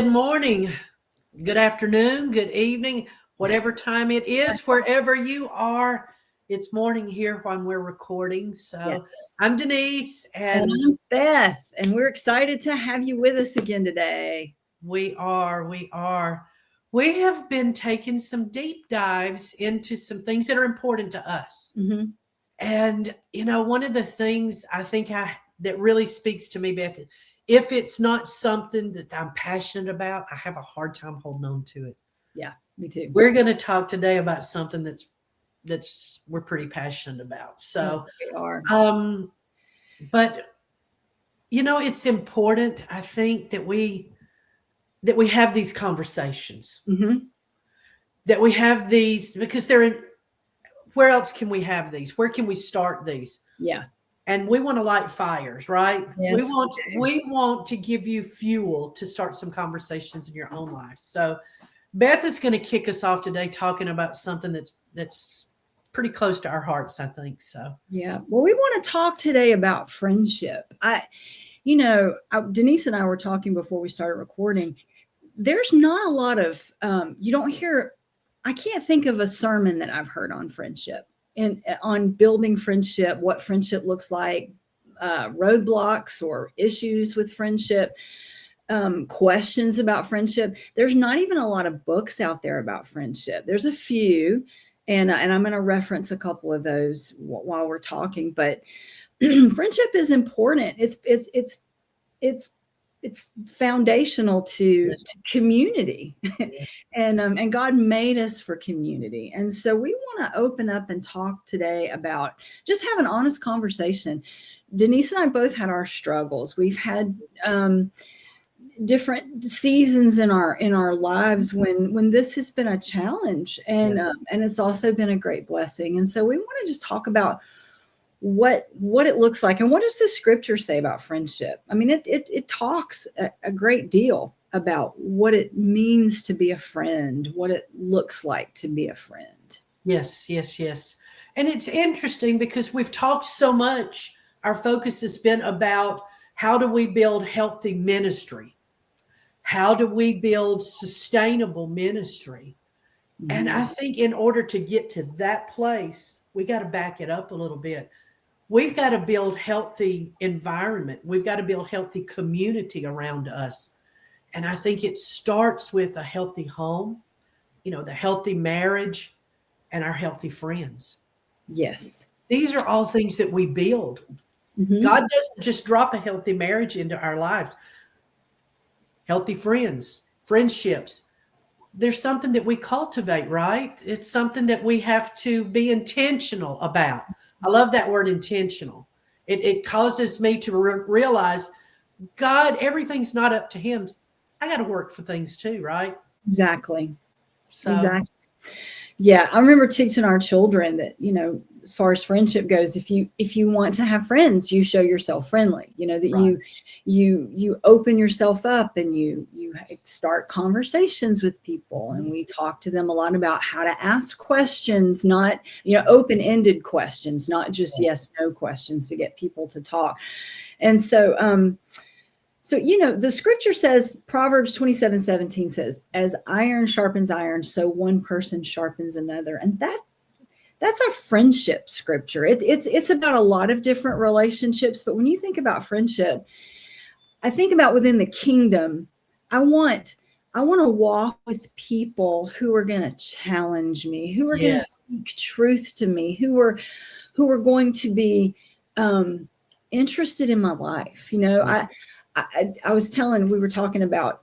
Good morning, good afternoon, good evening, whatever time it is, wherever you are. It's morning here when we're recording. So Yes. I'm Denise, And and I'm Beth, and we're excited to have you with us again today. we have been taking some deep dives into some things that are important to us. Mm-hmm. And one of the things I think that really speaks to me, Beth, if it's not something that I'm passionate about, I have a hard time holding on to it. Yeah, me too. We're going to talk today about something that's we're pretty passionate about. So, Yes, we are. But it's important, I think, that we have these conversations, Mm-hmm. that we have these because they're in. Where else can we have these? Where can we start these? Yeah. And we want to light fires, right? we Yes, we want do. we want to give you fuel to start some conversations in your own life. So Beth is going to kick us off today talking about something that's pretty close to our hearts, I think. So Yeah. Well, we want to talk today about friendship. Denise and I were talking before we started recording. There's not a lot of, you don't hear, I can't think of a sermon that I've heard on friendship and on building friendship, what friendship looks like, roadblocks or issues with friendship, questions about friendship. There's not even a lot of books out there about friendship. There's a few, and I'm going to reference a couple of those while we're talking. But friendship is important. It's foundational to community. And God made us for community. And so we want to open up and talk today about just have an honest conversation. Denise and I both had our struggles. We've had different seasons in our lives when this has been a challenge, and it's also been a great blessing. And so we want to just talk about what it looks like, and what does the scripture say about friendship? I mean, it talks a great deal about what it means to be a friend, what it looks like to be a friend. yes. And it's interesting because we've talked so much, our focus has been about how do we build healthy ministry, how do we build sustainable ministry. And I think in order to get to that place, we got to back it up a little bit. We've got to build healthy environment. We've got to build healthy community around us. And I think it starts with a healthy home, the healthy marriage, and our healthy friends. Yes. These are all things that we build. Mm-hmm. God doesn't just drop a healthy marriage into our lives. Healthy friends, friendships. There's something that we cultivate, right? It's something that we have to be intentional about. I love that word intentional. It causes me to realize God, everything's not up to him. I got to work for things too, right? Exactly. So, exactly. Yeah. I remember teaching our children that, as far as friendship goes, if you want to have friends, you show yourself friendly, that right. you open yourself up, and you start conversations with people. And we talk to them a lot about how to ask questions, not, open-ended questions, not just yes, no questions, to get people to talk. And so, the scripture says, Proverbs 27:17 says, as iron sharpens iron, so one person sharpens another. And that's a friendship scripture. It's about a lot of different relationships. But when you think about friendship, I think about within the kingdom, I want to walk with people who are going to challenge me, who are going to speak truth to me, who are going to be interested in my life. I was we were talking about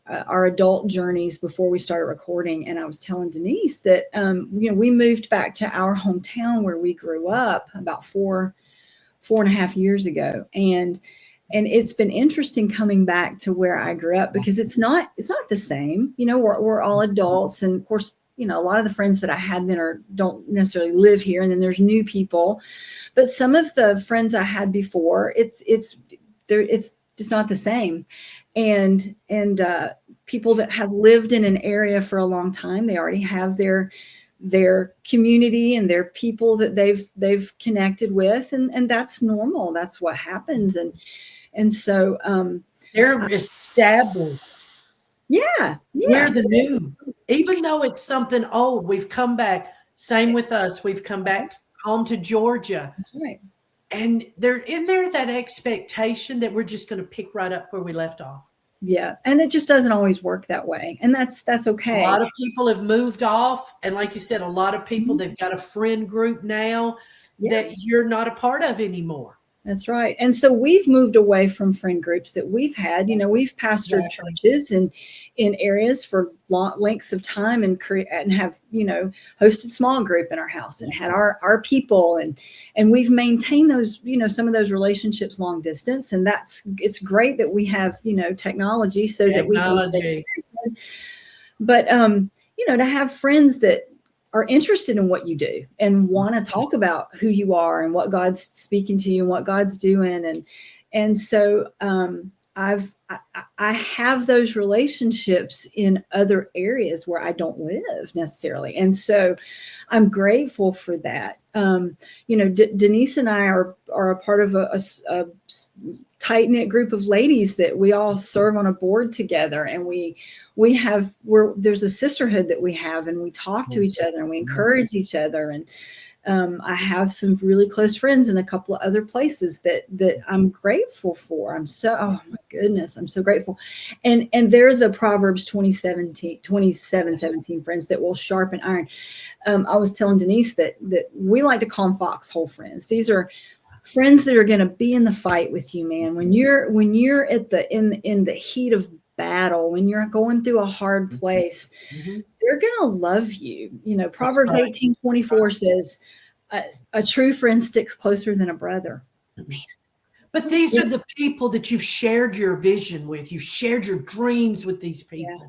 our adult journeys before we started recording. And I was telling Denise that, we moved back to our hometown where we grew up about 4.5 years ago. And it's been interesting coming back to where I grew up, because it's not the same. We're all adults. And of course, a lot of the friends that I had then don't necessarily live here. And then there's new people, but some of the friends I had before, it's just not the same. And people that have lived in an area for a long time, they already have their community and their people that they've connected with. And that's normal. That's what happens. And so they're established. Yeah. We're Yeah. the new. Even though it's something old, we've come back. Same with us. We've come back home to Georgia. That's right. And there in there that expectation that we're just going to pick right up where we left off. Yeah. And it just doesn't always work that way. And that's A okay. lot of people have moved off. And like you said, a lot of people, Mhm. they've got a friend group now Yeah. that you're not a part of anymore. That's right. And so we've moved away from friend groups that we've had. We've pastored Exactly. churches and in areas for long lengths of time and have, hosted small group in our house and had our people and we've maintained those, some of those relationships long distance. And it's great that we have, technology so that we can stay Technology. connected. But to have friends that are interested in what you do and want to talk about who you are and what God's speaking to you and what God's doing. And so I have those relationships in other areas where I don't live necessarily. And so I'm grateful for that. Denise and I are a part of a tight knit group of ladies that we all serve on a board together, and there's a sisterhood that we have, and we talk to each other and we encourage each other. And I have some really close friends in a couple of other places that I'm grateful for. Oh my goodness, I'm so grateful. And they're the Proverbs 27:17 friends that will sharpen iron. I was telling Denise that we like to call them foxhole friends. These are friends that are going to be in the fight with you, man. When you're at in the heat of battle, when you're going through a hard place, they're going to love you. Proverbs 18:24 says, a true friend sticks closer than a brother. Man. But these are the people that you've shared your vision with. You've shared your dreams with these people. Yeah.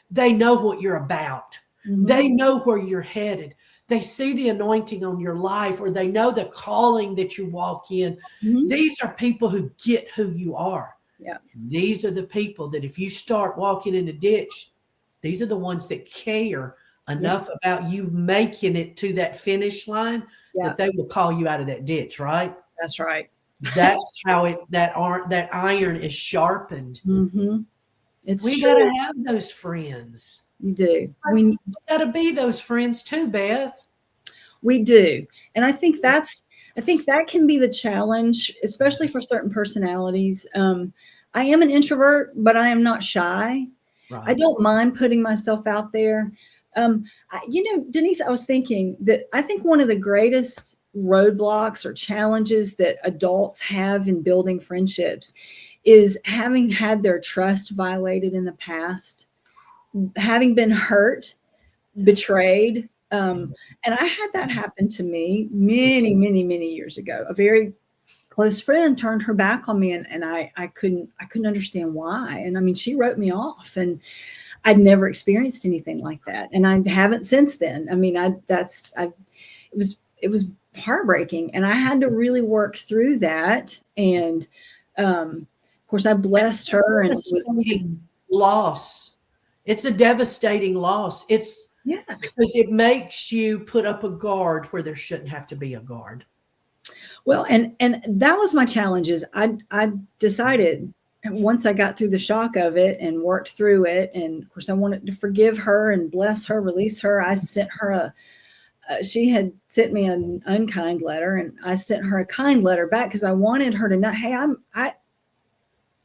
They know what you're about. Mm-hmm. They know where you're headed. They see the anointing on your life, or they know the calling that you walk in. Mm-hmm. These are people who get who you are. Yeah. And these are the people that if you start walking in the ditch, these are the ones that care enough about you making it to that finish line that they will call you out of that ditch, right? That's right. That's how that iron is sharpened. Mm-hmm. We got to have those friends. You do. We got to be those friends too, Beth. We do. And I think that can be the challenge, especially for certain personalities. I am an introvert, but I am not shy. Right. I don't mind putting myself out there. Denise, I was thinking that I think one of the greatest roadblocks or challenges that adults have in building friendships is having had their trust violated in the past, having been hurt, betrayed. And I had that happen to me many, many, many years ago. A very close friend turned her back on me, and I couldn't understand why. And I mean, she wrote me off, and I'd never experienced anything like that, and I haven't since then. I mean, it was heartbreaking, and I had to really work through that. And of course, I blessed her, and it was loss. It's a devastating loss. It's because it makes you put up a guard where there shouldn't have to be a guard. Well, and that was my challenge. Is I decided once I got through the shock of it and worked through it, and of course I wanted to forgive her and bless her, release her. I sent her she had sent me an unkind letter, and I sent her a kind letter back because I wanted her to know, hey,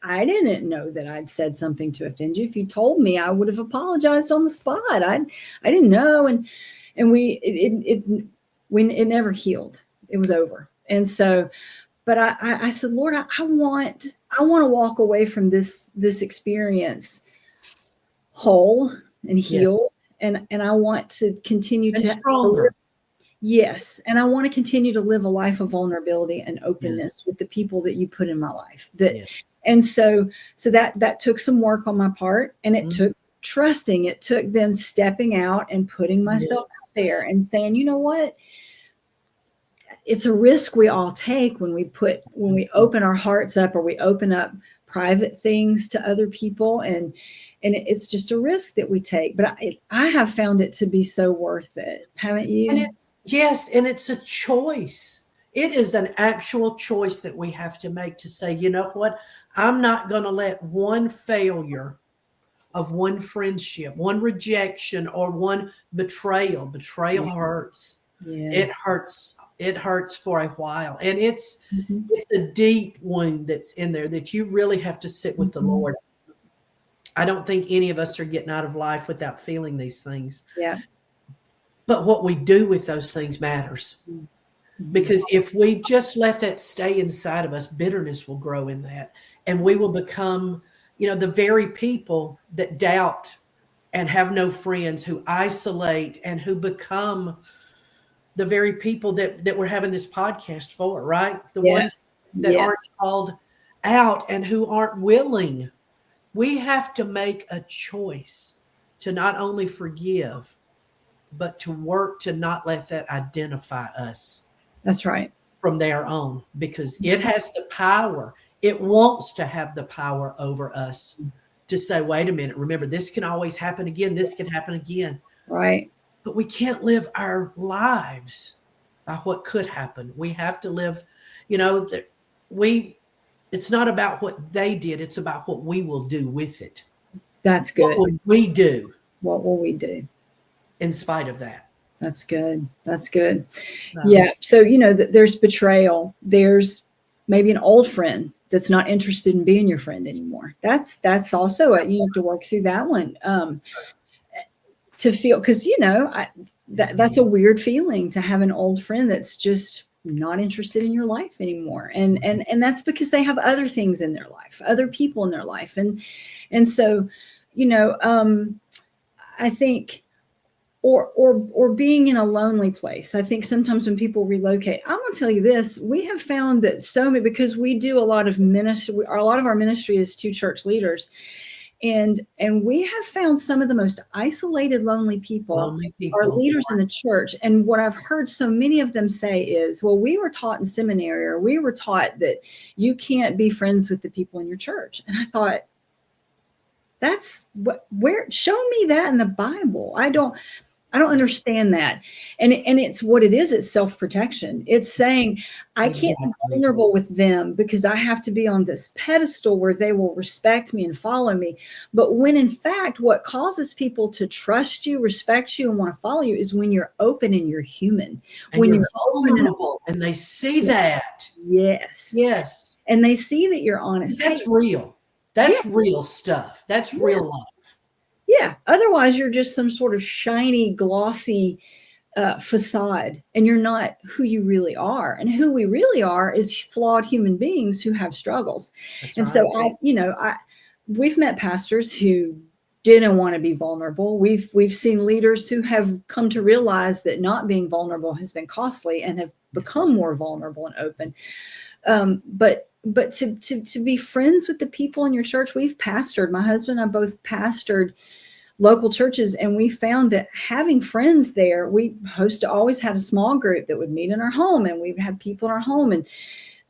I didn't know that I'd said something to offend you. If you told me, I would have apologized on the spot. I didn't know, and it never healed. It was over. And so, but I said, Lord, I want to walk away from this experience whole and healed, and I want to continue to stronger. Yes, and I want to continue to live a life of vulnerability and openness with the people that you put in my life. And so that took some work on my part, and it took trusting. It took then stepping out and putting myself out there and saying, you know what? It's a risk we all take when we open our hearts up, or we open up private things to other people, and it's just a risk that we take. But I have found it to be so worth it. Haven't you? And it's a choice. It is an actual choice that we have to make to say, you know what? I'm not going to let one failure of one friendship, one rejection, or one betrayal. Betrayal hurts. Yeah. It hurts. It hurts for a while. And Mhm. it's a deep wound that's in there that you really have to sit with the Mhm. Lord. I don't think any of us are getting out of life without feeling these things. Yeah. But what we do with those things matters. Mhm. Because if we just let that stay inside of us, bitterness will grow in that. And we will become, the very people that doubt and have no friends, who isolate, and who become the very people that we're having this podcast for, right? The ones Yes. that aren't Yes. called out and who aren't willing. We have to make a choice to not only forgive, but to work to not let that identify us That's right. from their own, because it has the power. It wants to have the power over us to say, wait a minute, remember, this can always happen again. This can happen again. Right. But we can't live our lives by what could happen. We have to live, that it's not about what they did. It's about what we will do with it. That's What good. would we do What will we do? in spite of that? That's good. That's good. So, Yeah. So, there's betrayal. There's maybe an old friend that's not interested in being your friend anymore. That's also you have to work through that one. To feel, because that's a weird feeling to have an old friend that's just not interested in your life anymore, and that's because they have other things in their life, other people in their life, and so I think, or being in a lonely place. I think sometimes when people relocate, I'm going to tell you this, we have found that because we do a lot of ministry, a lot of our ministry is to church leaders. And we have found some of the most isolated, lonely people are leaders in the church. And what I've heard so many of them say is, well, we were taught in seminary, or we were taught that you can't be friends with the people in your church. And I thought, show me that in the Bible. I don't understand that. And it's what it is. It's self-protection. It's saying, I can't be vulnerable with them because I have to be on this pedestal where they will respect me and follow me. But when in fact, what causes people to trust you, respect you, and want to follow you is when you're open and you're human. And when you're vulnerable, and they see that. Yes. Yes. And they see that you're honest. That's real. That's real stuff. That's real life. Yeah. Otherwise, you're just some sort of shiny, glossy facade, and you're not who you really are. And who we really are is flawed human beings who have struggles. That's and right. So we've met pastors who didn't want to be vulnerable. We've seen leaders who have come to realize that not being vulnerable has been costly and have become more vulnerable and open. But to be friends with the people in your church, we've pastored. My husband and I both pastored local churches, and we found that having friends there, we always had a small group that would meet in our home, and we'd have people in our home, and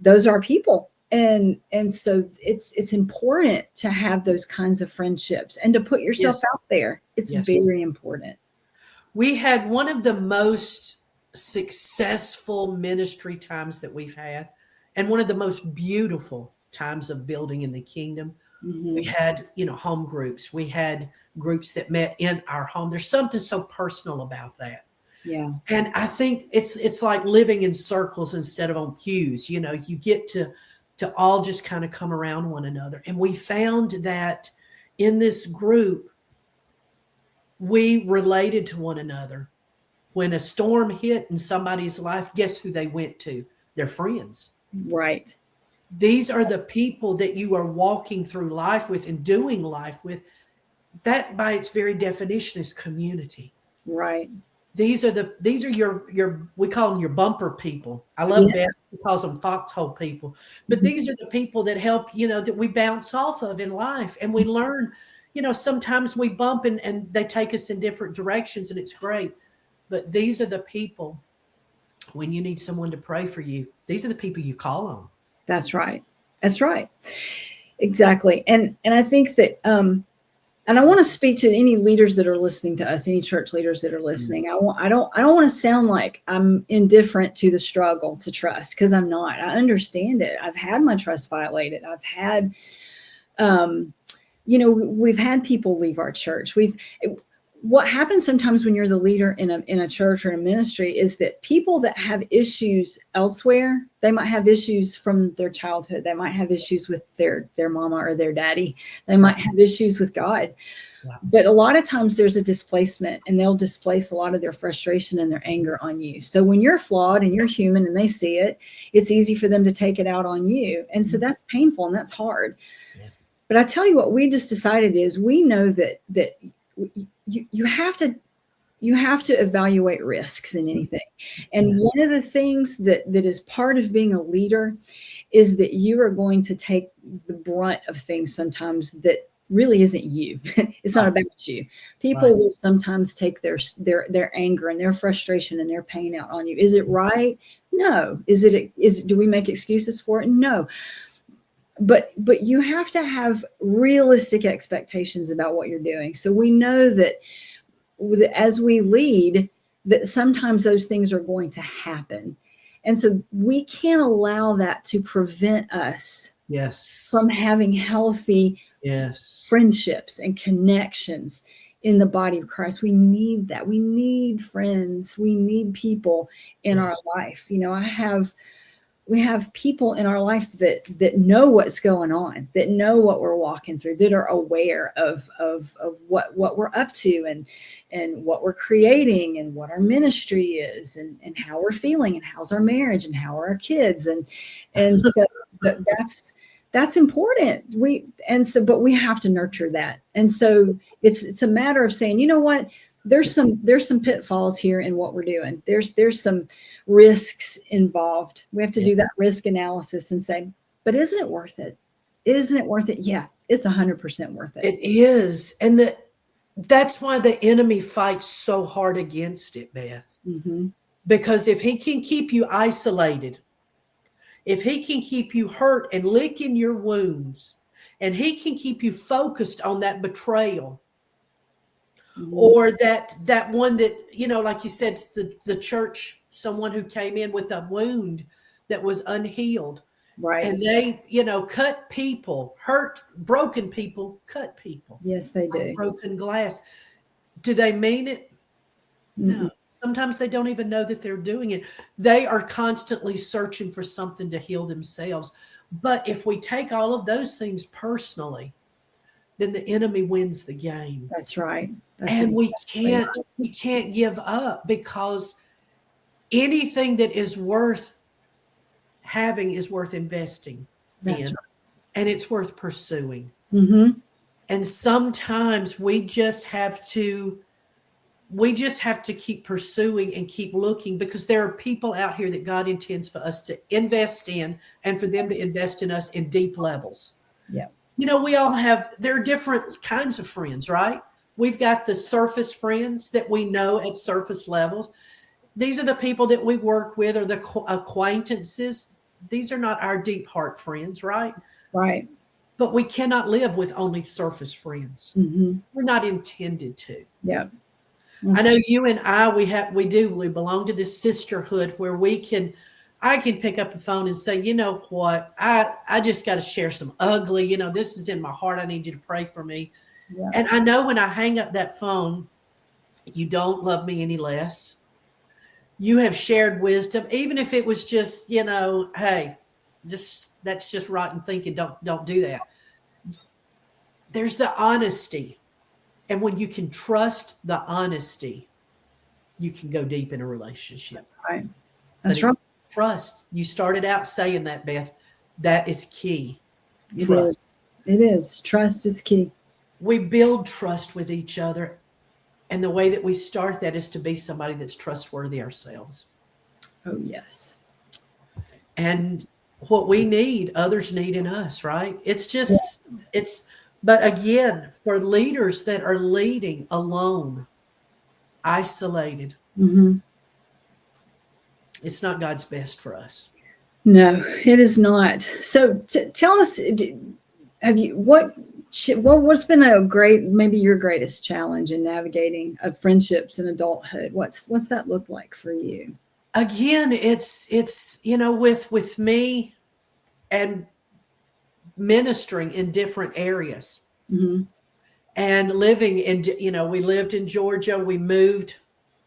those are people. And so it's important to have those kinds of friendships and to put yourself out there. It's very important. We had one of the most successful ministry times that we've had, and one of the most beautiful times of building in the kingdom. Mm-hmm. We had, home groups. We had groups that met in our home. There's something so personal about that. Yeah. And I think it's like living in circles instead of on pews. You get to all just kind of come around one another. And we found that in this group, we related to one another. When a storm hit in somebody's life, guess who they went to? Their friends. Right. These are the people that you are walking through life with and doing life with. That, by its very definition, is community. Right. These are your we call them your bumper people. I love Beth, who calls them foxhole people. But these are the people that help, that we bounce off of in life, and we learn. Sometimes we bump and they take us in different directions, and it's great. But these are the people, when you need someone to pray for you, these are the people you call on. That's right. That's right. Exactly. And I think that, and I want to speak to any leaders that are listening to us, any church leaders that are listening. I don't want to sound like I'm indifferent to the struggle to trust, because I'm not. I understand it. I've had my trust violated. I've had we've had people leave our church. What happens sometimes when you're the leader in a church or a ministry is that people that have issues elsewhere, they might have issues from their childhood. They might have issues with their mama or their daddy. They might have issues with God. Wow. But a lot of times there's a displacement, and they'll displace a lot of their frustration and their anger on you. So when you're flawed and you're human and they see it, it's easy for them to take it out on you. And so that's painful and that's hard. Yeah. But I tell you what we just decided is we know that you have to evaluate risks in anything. And Yes. one of the things that is part of being a leader is that you are going to take the brunt of things sometimes that really isn't you. It's not about you. People will sometimes take their anger and their frustration and their pain out on you. Is it right? No. Do we make excuses for it? No. But you have to have realistic expectations about what you're doing. So we know that as we lead, that sometimes those things are going to happen. And so we can't allow that to prevent us from having healthy friendships and connections in the body of Christ. We need that. We need friends. We need people in our life. We have people in our life that know what's going on, that know what we're walking through, that are aware of what we're up to and what we're creating and what our ministry is and how we're feeling and how's our marriage and how are our kids. And so that's important. But we have to nurture that. And so it's a matter of saying, you know what? There's some pitfalls here in what we're doing. There's some risks involved. We have to do that risk analysis and say, but isn't it worth it? Isn't it worth it? Yeah, it's 100% worth it. It is. And that's why the enemy fights so hard against it, Beth. Mm-hmm. Because if he can keep you isolated, if he can keep you hurt and licking your wounds, and he can keep you focused on that betrayal, or that one that, like you said, the church, someone who came in with a wound that was unhealed. Right. And they, cut people, hurt, broken people, cut people. Yes, they do. Like broken glass. Do they mean it? No. Sometimes they don't even know that they're doing it. They are constantly searching for something to heal themselves. But if we take all of those things personally, then the enemy wins the game. That's right. We can't give up, because anything that is worth having is worth investing in. Right. And it's worth pursuing. Mm-hmm. And sometimes we just have to keep pursuing and keep looking, because there are people out here that God intends for us to invest in, and for them to invest in us in deep levels. Yeah. There are different kinds of friends, right? We've got the surface friends that we know at surface levels. These are the people that we work with, or the acquaintances. These are not our deep heart friends, right? Right. But we cannot live with only surface friends. Mm-hmm. We're not intended to. Yeah. I know you and I, we belong to this sisterhood where I can pick up the phone and say, you know what, I just got to share some ugly, this is in my heart. I need you to pray for me. Yeah. And I know when I hang up that phone, you don't love me any less. You have shared wisdom, even if it was just, hey, that's just rotten thinking. Don't do that. There's the honesty. And when you can trust the honesty, you can go deep in a relationship. Right. That's right. Trust. You started out saying that, Beth. That is key. Trust. It is. Trust is key. We build trust with each other. And the way that we start that is to be somebody that's trustworthy ourselves. Oh, yes. And what we need, others need in us, right? But again, for leaders that are leading alone, isolated, it's not God's best for us. No, it is not. So tell us, what's been maybe your greatest challenge in navigating friendships and adulthood? What's that look like for you? Again, it's with me and ministering in different areas. Mhm. And living in, we lived in Georgia. We moved,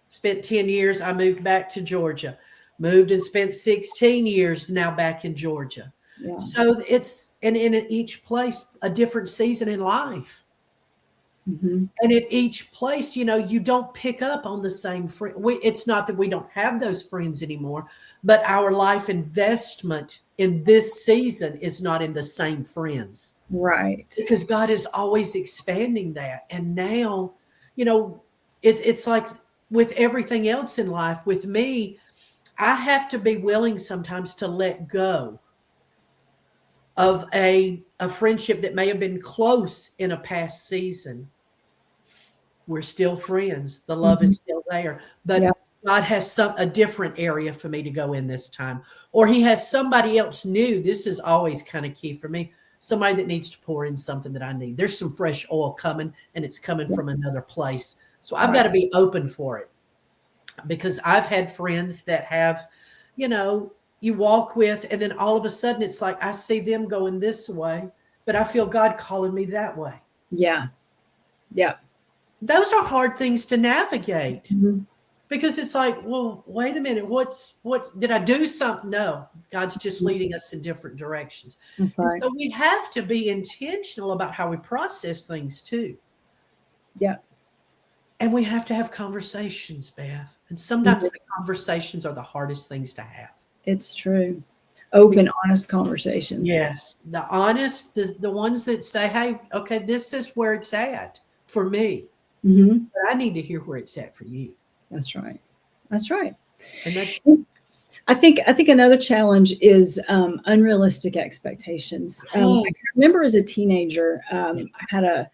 spent 10 years. I moved back to Georgia, moved and spent 16 years now back in Georgia. Yeah. So and in each place, a different season in life. Mhm. And at each place, you don't pick up on the same friend. It's not that we don't have those friends anymore, but our life investment in this season is not in the same friends, Right. because God is always expanding that. And now, it's like with everything else in life, with me, I have to be willing sometimes to let go of a friendship that may have been close in a past season. We're still friends. The love Mhm. is still there, Yeah. but God has a different area for me to go in this time, or He has somebody else new. This is always kind of key for me. Somebody that needs to pour in something that I need. There's some fresh oil coming, and it's coming Yeah. from another place. So I've got Right. to be open for it, because I've had friends that have, you walk with, and then all of a sudden it's like I see them going this way, but I feel God calling me that way. Yeah. Yeah. Those are hard things to navigate, Mhm. because it's like, well, wait a minute, what did I do something? No, God's just leading us in different directions. That's And right. so we have to be intentional about how we process things too. Yeah. And we have to have conversations, Beth. And sometimes Mhm. the conversations are the hardest things to have. It's true. Open, honest conversations. Yes, the honest, the ones that say, "Hey, okay, this is where it's at for me, Mhm. but I need to hear where it's at for you." That's right. That's right. And that's I think another challenge is unrealistic expectations. I oh, can remember as a teenager, I had a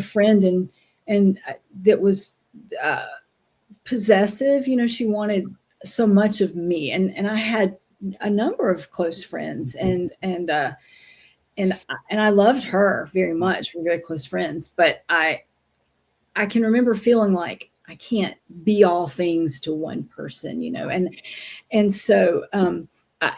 friend and that was uh, possessive. She wanted so much of me, and I had a number of close friends, and I loved her very much. We're very close friends, but I can remember feeling like I can't be all things to one person, and so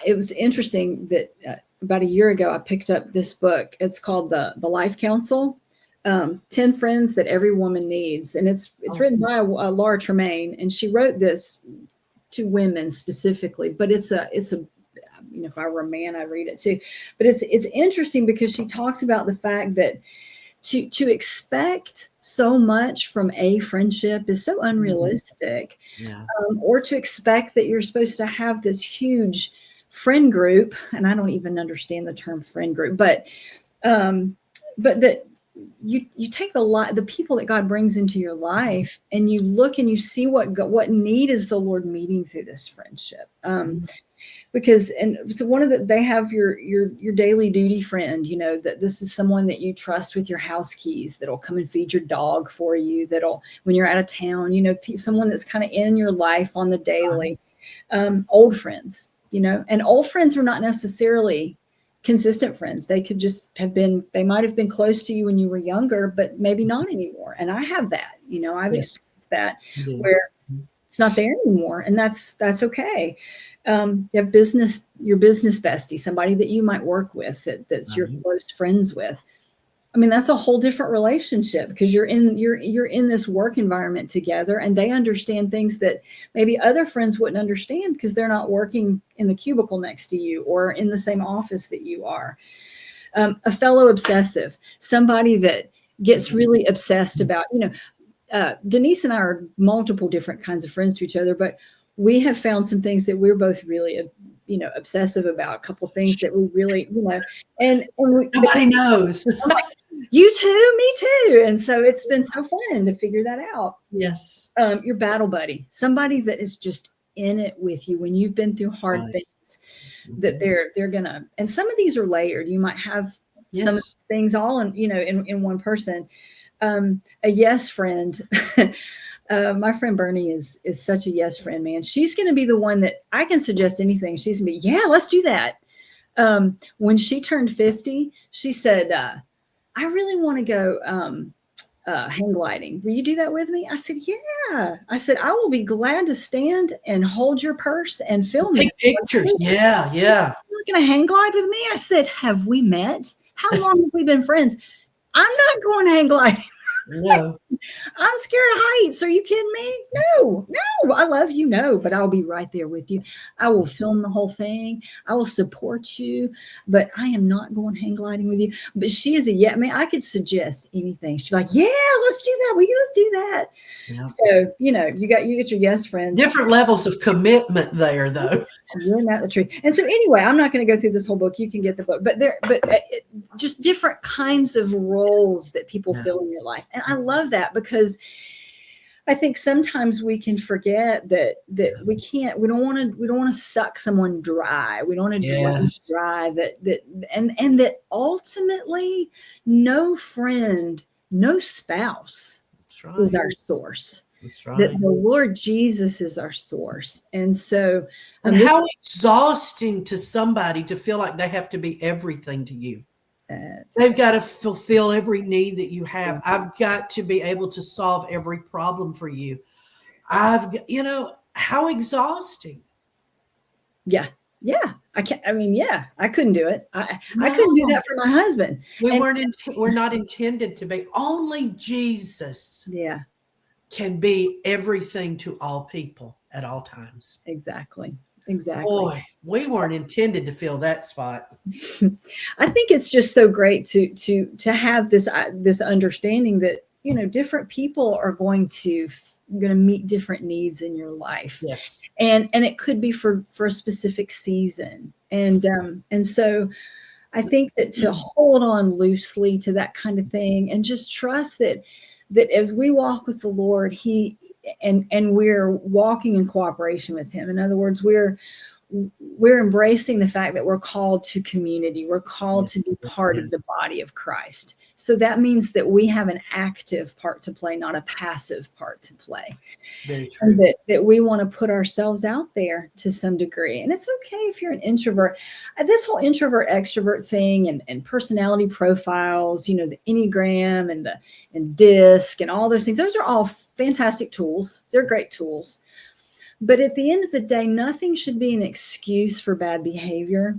it was interesting that about a year ago I picked up this book. It's called the Life Council. 10 friends that every woman needs, and it's oh, written by Laura Tremaine, and she wrote this to women specifically, but it's a if I were a man I'd read it too, but it's interesting because she talks about the fact that to expect so much from a friendship is so unrealistic, yeah. or to expect that you're supposed to have this huge friend group, and I don't even understand the term friend group, um, but that you take the people that God brings into your life, and you look and you see what need is the Lord meeting through this friendship. Because and so they have your daily duty friend, that this is someone that you trust with your house keys, that'll come and feed your dog for you, that'll when you're out of town, someone that's kind of in your life on the daily. Old friends, and old friends are not necessarily consistent friends. They could just they might have been close to you when you were younger, but maybe not anymore. And I have that, I've Yes, experienced that you do. where it's not there anymore, and that's okay. You have your business bestie, somebody that you might work with, that's your Right. close friends with. I mean, that's a whole different relationship, because you're in this work environment together, and they understand things that maybe other friends wouldn't understand because they're not working in the cubicle next to you or in the same office that you are. A fellow obsessive, somebody that gets really obsessed about, Denise and I are multiple different kinds of friends to each other, but we have found some things that we're both really, obsessive about. A couple of things that we really, and Nobody knows. I'm like, you too, me too. And so it's been so fun to figure that out. Yes. Your battle buddy, somebody that is just in it with you when you've been through hard Right. things, that they're gonna, and some of these are layered. You might have some of Yes. these things all in one person. A yes friend. My friend Bernie is such a yes friend, man. She's going to be the one that I can suggest anything. She's going to be, yeah, let's do that. When she turned 50, she said, I really want to go hang gliding. Will you do that with me? I said, yeah. I said, I will be glad to stand and hold your purse and film Take this. pictures. Yeah. Yeah. You're going to hang glide with me? I said, have we met? How long have we been friends? I'm not going hang gliding. No. I'm scared of heights. Are you kidding me? No, no, I love you. No, but I'll be right there with you. I will film the whole thing. I will support you, but I am not going hang gliding with you. But she is a yeah. I mean, I could suggest anything. She'd be like, yeah, let's do that. We can let's do that. Yeah. So, you get your yes friends. Different levels of commitment there, though. You're not the truth. And so anyway, I'm not going to go through this whole book. You can get the book, but just different kinds of roles that people fill in your life. And I love that because I think sometimes we can forget that we don't want to suck someone dry. We don't want to drain dry and that ultimately no friend, no spouse is our source. That's right. That the Lord Jesus is our source. And so and how exhausting to somebody to feel like they have to be everything to you. They've got to fulfill every need that you have. I've got to be able to solve every problem for you. How exhausing. Yeah. Yeah. I can't, I mean, yeah, I couldn't do it. I couldn't do that for my husband. We're not intended to be. Only Jesus can be everything to all people at all times. Exactly. Boy, we weren't intended to fill that spot. I think it's just so great to have this understanding that different people are going to meet different needs in your life. Yes. And it could be for a specific season. And so I think that to hold on loosely to that kind of thing and just trust that as we walk with the Lord, and we're walking in cooperation with him. In other words, we're embracing the fact that we're called to community. We're called to be part of the body of Christ. So that means that we have an active part to play, not a passive part to play. Very true. And that we want to put ourselves out there to some degree. And it's okay if you're an introvert. This whole introvert extrovert thing and personality profiles, the Enneagram and DISC and all those things, those are all fantastic tools. They're great tools. But at the end of the day, nothing should be an excuse for bad behavior.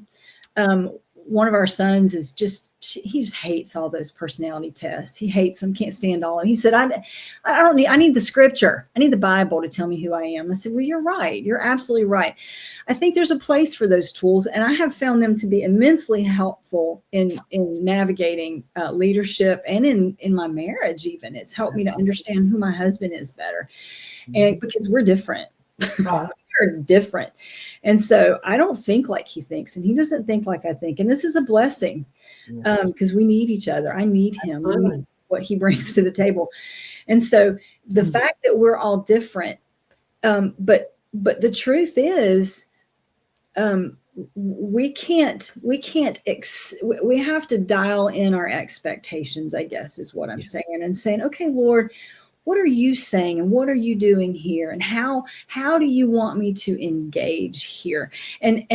One of our sons he just hates all those personality tests. He hates them, can't stand all of them. He said, I need the scripture. I need the Bible to tell me who I am. I said, well, you're right. You're absolutely right. I think there's a place for those tools. And I have found them to be immensely helpful in navigating leadership and in my marriage even. It's helped me to understand who my husband is better. And because we're different. We're different. And so I don't think like he thinks, and he doesn't think like I think. And this is a blessing because we need each other. I need him. I need what he brings to the table. And so the fact that we're all different, but the truth is, we have to dial in our expectations, I guess is what I'm saying, and saying, okay, Lord, what are you saying and what are you doing here? And how do you want me to engage here? And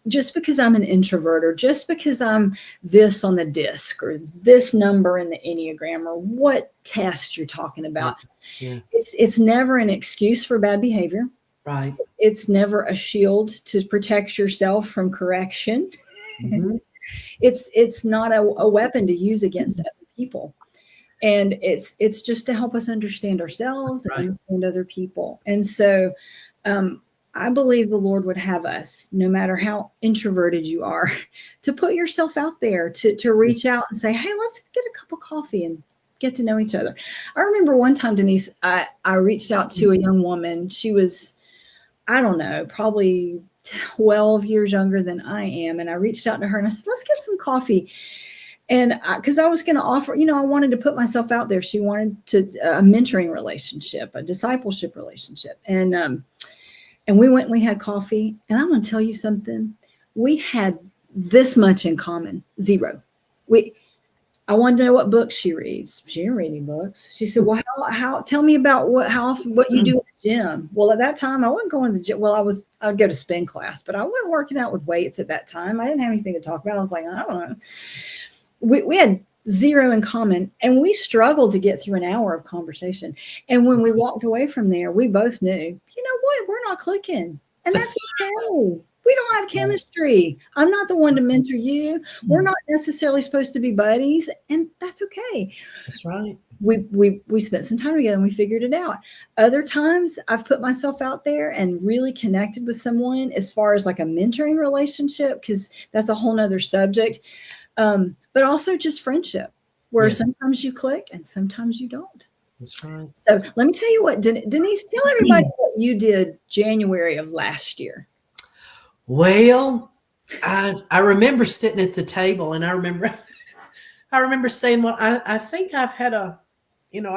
just because I'm an introvert or just because I'm this on the DISC or this number in the Enneagram or what test you're talking about, it's never an excuse for bad behavior. Right. It's never a shield to protect yourself from correction. Mm-hmm. It's not a weapon to use against other people. And it's just to help us understand ourselves and understand other people. And so I believe the Lord would have us, no matter how introverted you are, to put yourself out there, to reach out and say, hey, let's get a cup of coffee and get to know each other. I remember one time, Denise, I reached out to a young woman. She was, I don't know, probably 12 years younger than I am. And I reached out to her and I said, let's get some coffee. And because I was going to offer, I wanted to put myself out there. She wanted a mentoring relationship, a discipleship relationship. And we went and we had coffee. And I'm going to tell you something. We had this much in common. Zero. I wanted to know what books she reads. She didn't read any books. She said, well, how tell me about what you do at the gym. Well, at that time I wasn't going to the gym. Well, I'd go to spin class, but I wasn't working out with weights at that time. I didn't have anything to talk about. I was like, I don't know. We had zero in common, and we struggled to get through an hour of conversation. And when we walked away from there, we both knew, you know what, we're not clicking, and that's okay. We don't have chemistry. I'm not the one to mentor you. We're not necessarily supposed to be buddies, and that's okay. That's right. We spent some time together and we figured it out. Other times I've put myself out there and really connected with someone as far as like a mentoring relationship, because that's a whole nother subject. But also just friendship, where sometimes you click and sometimes you don't. That's right. So let me tell you what, Denise, tell everybody what you did January of last year. Well, I remember sitting at the table, and I remember saying, well, I think I've had I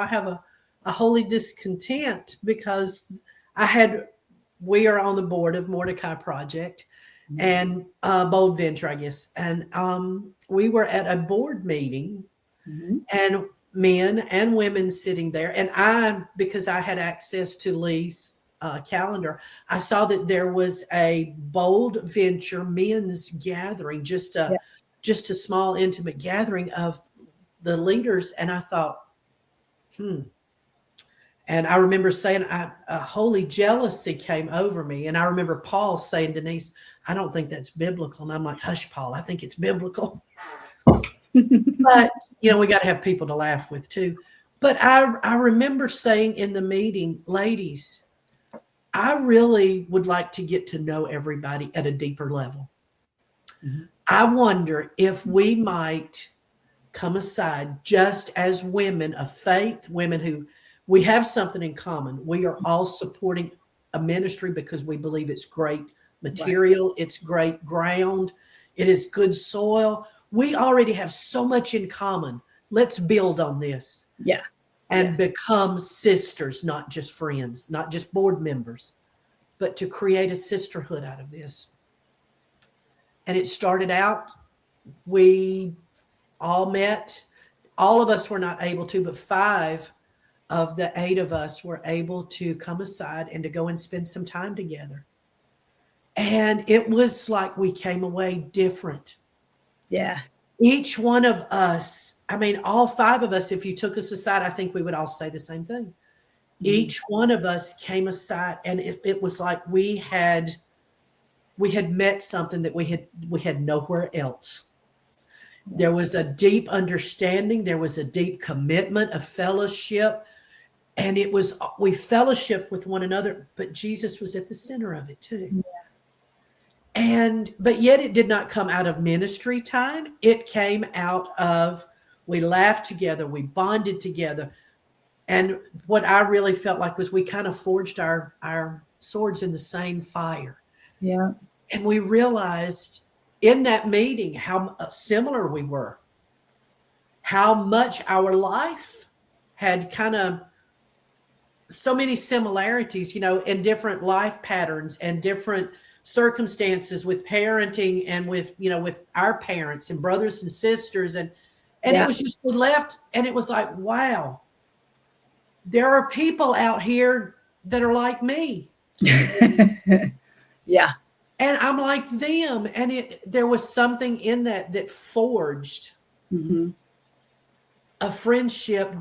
have a holy discontent, because we are on the board of Mordecai Project and Bold Venture, I guess. And we were at a board meeting, and men and women sitting there. And because I had access to Lee's calendar, I saw that there was a Bold Venture men's gathering, just a small intimate gathering of the leaders. And I thought, and I remember saying, a holy jealousy came over me. And I remember Paul saying, Denise, I don't think that's biblical. And I'm like, hush, Paul, I think it's biblical. But, we got to have people to laugh with too. But I remember saying in the meeting, ladies, I really would like to get to know everybody at a deeper level. I wonder if we might come aside just as women of faith, women who we have something in common. We are all supporting a ministry because we believe it's great material. Right. It's great ground. It is good soil. We already have so much in common. Let's build on this. Yeah. And become sisters, not just friends, not just board members, but to create a sisterhood out of this. And it started out, we all met. All of us were not able to, but 5 of the 8 of us were able to come aside and to go and spend some time together. And it was like we came away different. Yeah. Each one of us, all 5 of us, if you took us aside, I think we would all say the same thing. Each one of us came aside, and it was like we had met something that we had nowhere else. There was a deep understanding. There was a deep commitment of fellowship. And we fellowship with one another, but Jesus was at the center of it too. Yeah. But yet it did not come out of ministry time. It came out of, we laughed together, we bonded together. And what I really felt like was we kind of forged our swords in the same fire. Yeah. And we realized in that meeting how similar we were, how much our life had kind of so many similarities, in different life patterns and different circumstances with parenting and with our parents and brothers and sisters. And it was just, we left and it was like, wow, there are people out here that are like me. Yeah. And I'm like them. And there was something in that forged a friendship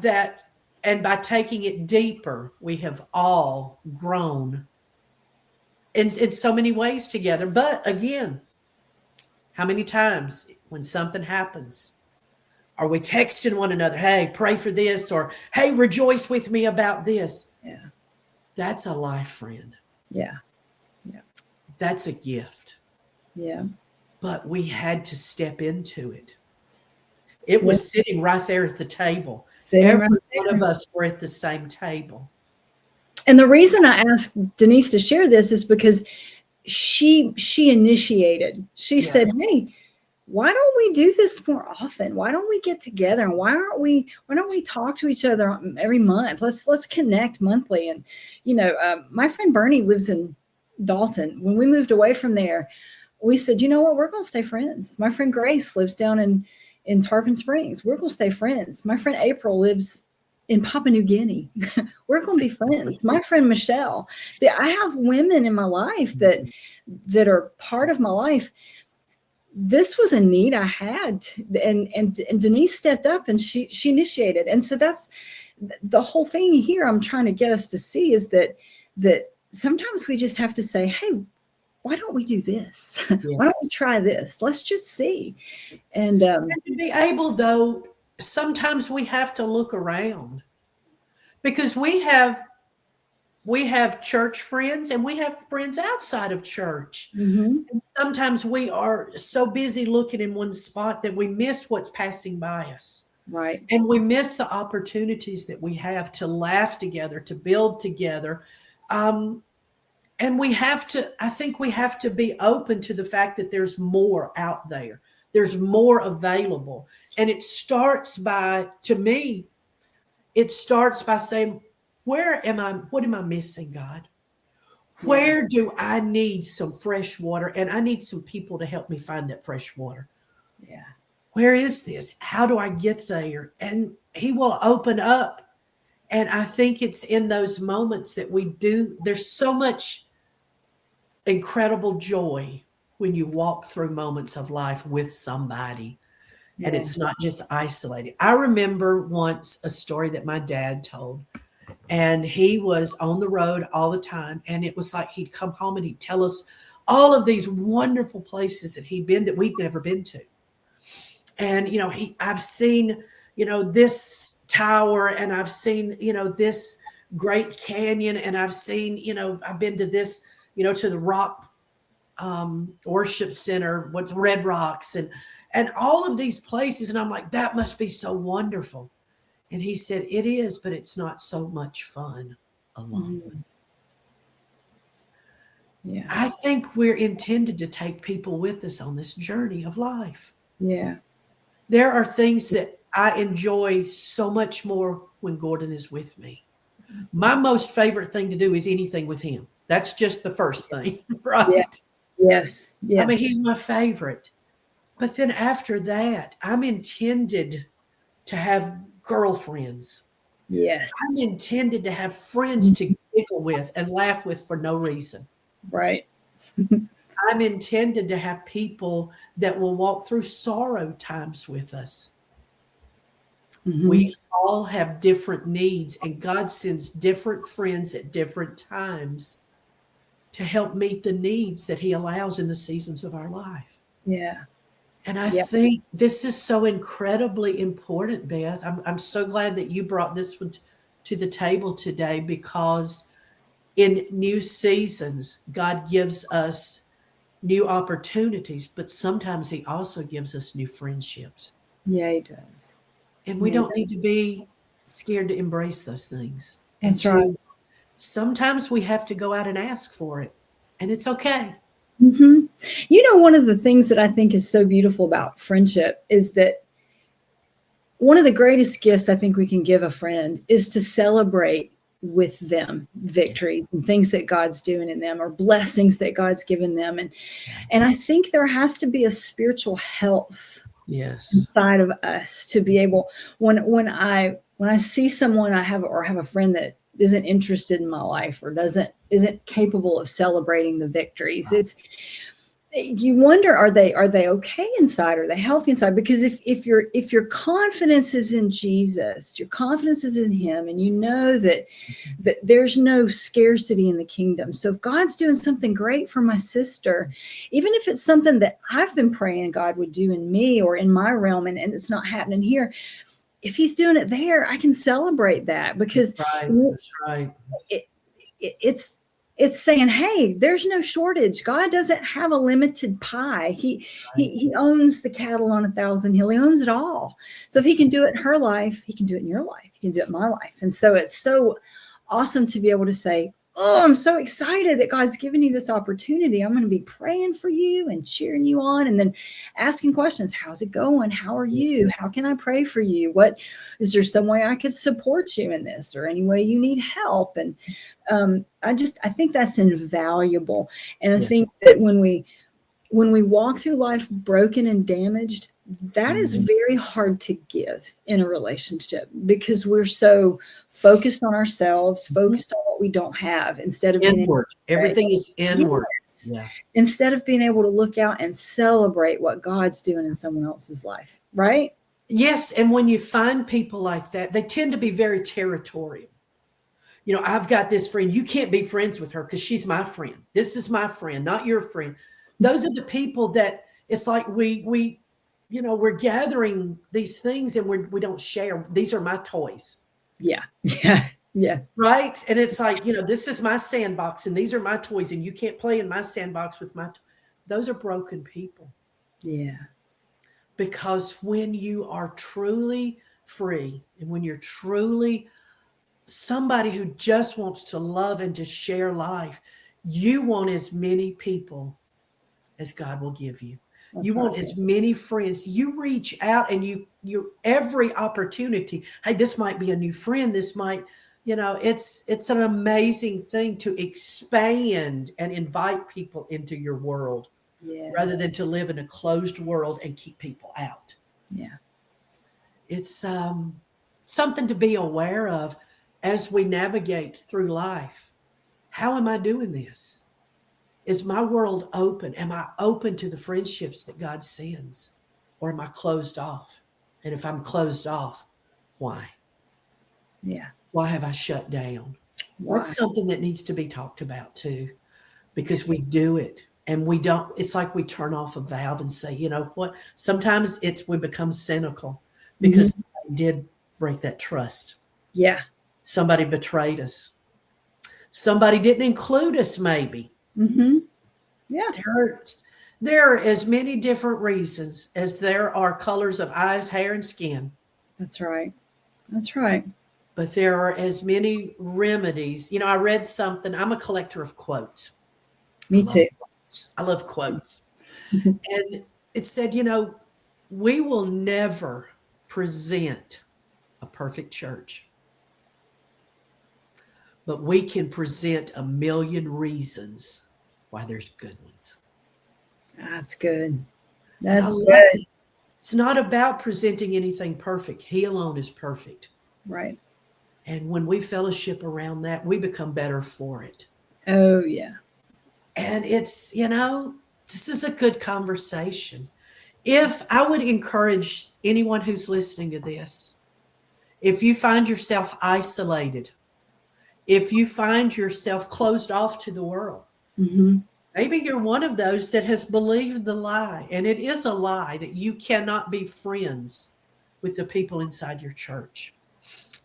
and by taking it deeper, we have all grown in so many ways together. But again, how many times when something happens, are we texting one another, hey, pray for this, or hey, rejoice with me about this? Yeah. That's a life friend. Yeah. Yeah. That's a gift. Yeah. But we had to step into it. It was sitting right there at the table. Every one of us were at the same table. And the reason I asked Denise to share this is because she initiated. She said, hey, why don't we do this more often? Why don't we get together? And why don't we talk to each other every month? Let's connect monthly. And, my friend Bernie lives in Dalton. When we moved away from there, we said, you know what, we're going to stay friends. My friend Grace lives down in Tarpon Springs. We're going to stay friends. My friend April lives in Papua New Guinea. We're going to be friends. My friend Michelle. I have women in my life that are part of my life. This was a need I had, and Denise stepped up and she initiated. And so that's the whole thing here. I'm trying to get us to see is that sometimes we just have to say, hey, why don't we do this? Yes. Why don't we try this? Let's just see. And And to be able, though, sometimes we have to look around because we have church friends and we have friends outside of church. mhm, And sometimes we are so busy looking in one spot that we miss what's passing by us. right. And we miss the opportunities that we have to laugh together, to build together. And I think we have to be open to the fact that there's more out there. There's more available. And it starts by, to me, it starts by saying, what am I missing, God? Where do I need some fresh water? And I need some people to help me find that fresh water. Yeah. Where is this? How do I get there? And he will open up. And I think it's in those moments that there's so much incredible joy when you walk through moments of life with somebody and Yeah. it's not just isolated. I remember once a story that my dad told, and he was on the road all the time. And it was like he'd come home and he'd tell us all of these wonderful places that he'd been that we'd never been to. And, I've seen, this tower, and I've seen, this great canyon, and I've seen, I've been to this, to the rock worship center with Red Rocks and all of these places. And I'm like, that must be so wonderful. And he said, it is, but it's not so much fun alone. Mhm. Yeah. I think we're intended to take people with us on this journey of life. Yeah. There are things that I enjoy so much more when Gordon is with me. My most favorite thing to do is anything with him. That's just the first thing, right? Yeah. Yes. I mean, Yes. he's my favorite. But then after that, I'm intended to have girlfriends. Yes. I'm intended to have friends to giggle with and laugh with for no reason. Right. I'm intended to have people that will walk through sorrow times with us. Mhm. We all have different needs, and God sends different friends at different times to help meet the needs that He allows in the seasons of our life. Yeah. And I Yep. think this is so incredibly important, Beth. I'm so glad that you brought this one to the table today, because in new seasons, God gives us new opportunities, but sometimes He also gives us new friendships. Yeah, he does. And we Yeah. don't need to be scared to embrace those things. And That's right. sometimes we have to go out and ask for it, and it's okay. Hmm. One of the things that I think is so beautiful about friendship is that one of the greatest gifts I think we can give a friend is to celebrate with them victories and things that God's doing in them or blessings that God's given them. And I think there has to be a spiritual health Yes. inside of us to be able, when I see someone I have a friend that isn't interested in my life or isn't capable of celebrating the victories, you wonder, are they okay inside? Are they healthy inside? Because if your confidence is in Jesus, your confidence is in Him, and you know that there's no scarcity in the kingdom. So if God's doing something great for my sister, even if it's something that I've been praying God would do in me or in my realm, and it's not happening here, if He's doing it there, I can celebrate that, because That's right. It's saying, hey, there's no shortage. God doesn't have a limited pie. He owns the cattle on 1,000 hills. He owns it all. So if He can do it in her life, He can do it in your life. He can do it in my life. And so it's so awesome to be able to say, oh, I'm so excited that God's given you this opportunity. I'm going to be praying for you and cheering you on, and then asking questions. How's it going? How are you? How can I pray for you? What is there some way I could support you in this, or any way you need help? And I think that's invaluable. And I think that when we walk through life broken and damaged, that is very hard to give in a relationship, because we're so focused on ourselves, focused on what we don't have, instead of being Inward. Everything is inward. Yes. Yeah. Instead of being able to look out and celebrate what God's doing in someone else's life, right? Yes. And when you find people like that, they tend to be very territorial. I've got this friend. You can't be friends with her because she's my friend. This is my friend, not your friend. Those are the people that it's like we're gathering these things and we don't share. These are my toys. Yeah. Yeah. Yeah. Right. And it's like, this is my sandbox and these are my toys and you can't play in my sandbox with those are broken people. Yeah. Because when you are truly free and when you're truly somebody who just wants to love and to share life, you want as many people as God will give you. You want as many friends. You reach out and you every opportunity. Hey, this might be a new friend. This might, it's an amazing thing to expand and invite people into your world rather than to live in a closed world and keep people out. Yeah. It's something to be aware of as we navigate through life. How am I doing this? Is my world open? Am I open to the friendships that God sends? Or am I closed off? And if I'm closed off, why? Yeah. Why have I shut down? Why? That's something that needs to be talked about too, because we do it and we don't, it's like we turn off a valve and say, you know what? Sometimes we become cynical because somebody did break that trust. Yeah. Somebody betrayed us. Somebody didn't include us maybe. Yeah. There are as many different reasons as there are colors of eyes, hair, and skin. That's right. That's right. But there are as many remedies. I read something. I'm a collector of quotes. Me too. I love quotes. And it said, we will never present a perfect church, but we can present a million reasons why there's good ones. That's good. That's good. It's not about presenting anything perfect. He alone is perfect. Right. And when we fellowship around that, we become better for it. Oh, yeah. And it's, this is a good conversation. If I would encourage anyone who's listening to this, if you find yourself isolated, if you find yourself closed off to the world, maybe you're one of those that has believed the lie. And it is a lie that you cannot be friends with the people inside your church,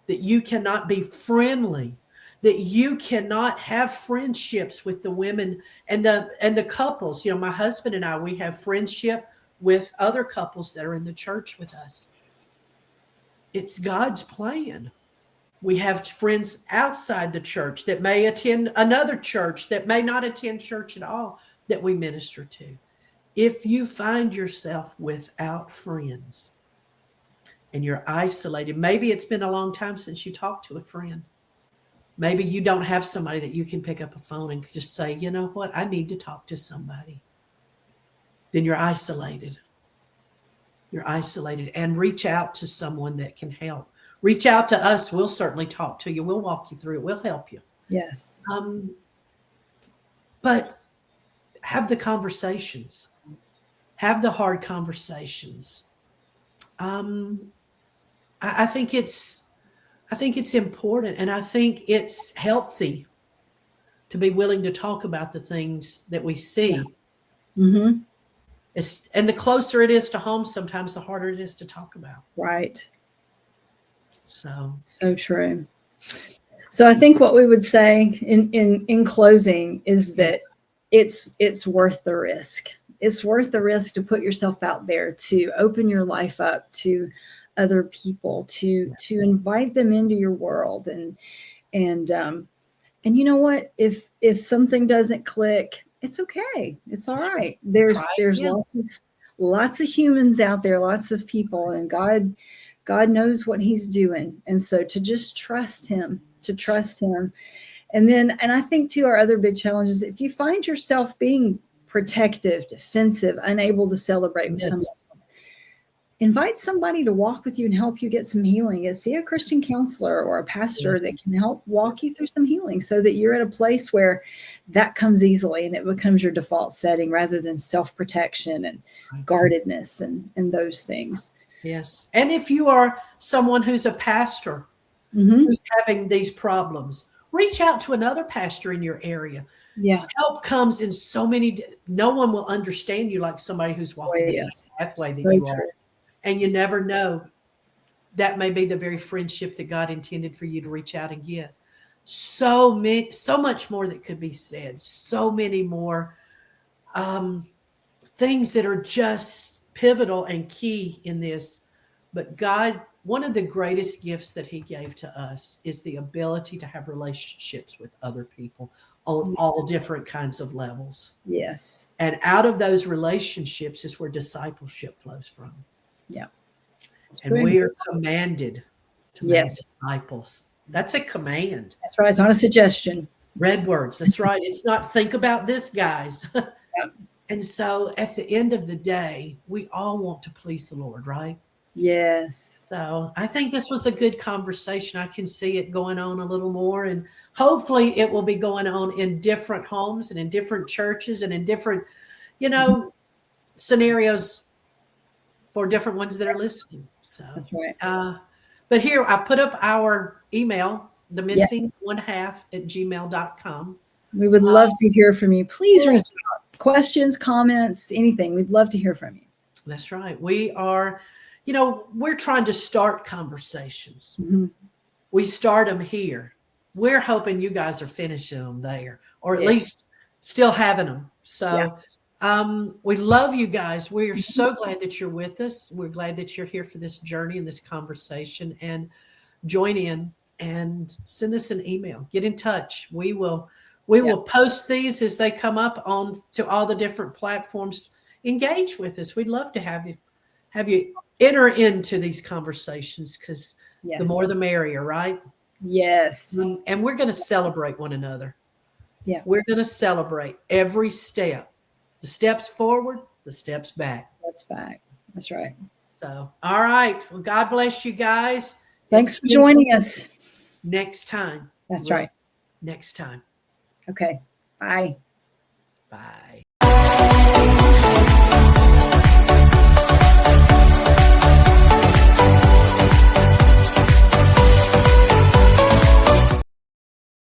that you cannot be friendly, that you cannot have friendships with the women and the couples. My husband and I, we have friendship with other couples that are in the church with us. It's God's plan. We have friends outside the church that may attend another church, that may not attend church at all, that we minister to. If you find yourself without friends and you're isolated, maybe it's been a long time since you talked to a friend. Maybe you don't have somebody that you can pick up a phone and just say, you know what, I need to talk to somebody. Then you're isolated. You're isolated, and reach out to someone that can help. Reach out to us. We'll certainly talk to you. We'll walk you through it. We'll help you. Yes. But have the conversations. Have the hard conversations. I think it's important, and I think it's healthy to be willing to talk about the things that we see. Yeah. And the closer it is to home, sometimes the harder it is to talk about. Right. So true. So I think what we would say in closing is that it's worth the risk. It's worth the risk to put yourself out there, to open your life up to other people, to invite them into your world. And you know what? If something doesn't click, it's okay. It's all right. There's lots of humans out there, lots of people, and God knows what he's doing. And so to just trust him. And I think too, our other big challenge is if you find yourself being protective, defensive, unable to celebrate with someone, invite somebody to walk with you and help you get some healing. See a Christian counselor or a pastor that can help walk you through some healing so that you're at a place where that comes easily and it becomes your default setting rather than self-protection and guardedness and those things. Yes. And if you are someone who's a pastor who's having these problems, reach out to another pastor in your area. Yeah. Help comes in so many, no one will understand you like somebody who's walking the same Yes. pathway that So you are. true. And you never know. That may be the very friendship that God intended for you to reach out and get. So much more that could be said. So many more things that are just pivotal and key in this. But God, one of the greatest gifts that He gave to us is the ability to have relationships with other people on all different kinds of levels. Yes. And out of those relationships is where discipleship flows from. Yeah. And we are commanded to make Yes. disciples. That's a command. That's right. It's not a suggestion. Red words. That's right. It's not think about this, guys. Yep. And so at the end of the day, we all want to please the Lord, right? Yes. So I think this was a good conversation. I can see it going on a little more, and hopefully it will be going on in different homes and in different churches and in different, scenarios for different ones that are listening. So, That's right. But here I've put up our email, the missing Yes. one half at gmail.com. We would love to hear from you. Please reach out. Questions, comments, anything. We'd love to hear from you. That's right. We are, we're trying to start conversations. Mm-hmm. We start them here. We're hoping you guys are finishing them there, or at least still having them. So we love you guys. We are so glad that you're with us. We're glad that you're here for this journey and this conversation, and join in and send us an email. Get in touch. We will post these as they come up on to all the different platforms. Engage with us. We'd love to have you enter into these conversations, because the more the merrier, right? Yes. And we're going to celebrate one another. Yeah. We're going to celebrate every step. The steps forward, the steps back. Steps back. That's right. So, all right. Well, God bless you guys. Thanks for joining us. Next time. That's right. Next time. Okay. Bye. Bye.